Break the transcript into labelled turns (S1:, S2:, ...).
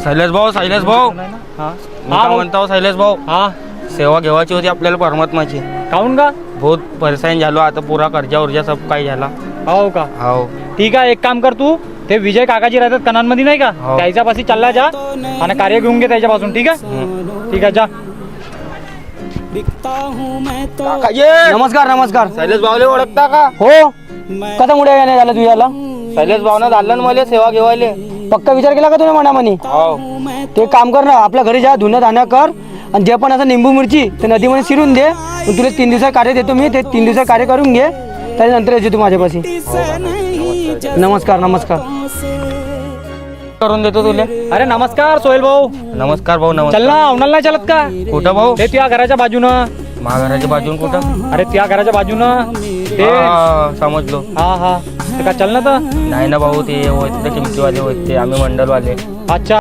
S1: शैलेश भाऊ
S2: हा
S1: मी काय म्हणतो शैलेश भाऊ,
S2: हा
S1: सेवा घेवायची होती आपल्याला परमात्माची.
S2: काहून का?
S1: बहुत परेशान झालो आता, पुरा कर्जा उर्जा सब काही झाला.
S2: हो का?
S1: हो
S2: ठीक आहे, एक काम कर तू, ते विजय काकाजी राहतात कनानमध्ये नाही का,
S1: हो.
S2: त्याच्यापाशी चालला जा आणि कार्य घेऊन घे त्याच्यापासून. ठीक आहे, ठीक आहे, जा.
S3: नमस्कार नमस्कार.
S1: शैलेश भाऊले ओळखता का?
S3: हो, कसा मुळे नाही झाला तुझ्याला?
S1: शैलेश भाऊना झालं ना मला सेवा घेवायले.
S3: पक्का विचार केला का तुला मनामनी?
S1: हो
S3: ते काम कर ना, आपल्या घरी जा, धुणं धाणं कर आणि जे पण असं निंबू मिरची ते नदीमध्ये शिरून दे. मग तुला 3 दिवसात कार्य देतो मी, ते 3 दिवसात कार्य करून घे, त्याच्यानंतर येतो तू माझ्यापाशी. नमस्कार नमस्कार.
S1: करून देतो तुला.
S2: अरे नमस्कार सोहेल भाऊ.
S1: नमस्कार भाऊ.
S2: चल
S1: नमस्कार.
S2: ना, औनाला नाही चालत का?
S1: कुठं भाऊ?
S2: ते त्या घराच्या बाजूनं.
S1: महाघराच्या बाजून कुठं?
S2: अरे त्या घराच्या बाजूनं ते.
S1: हा, समजलो.
S2: हा हा, ते का चल ना तर.
S1: नाही ना भाऊ, ते होते किमतीवाले होते, आम्ही मंडळवाले.
S2: अच्छा.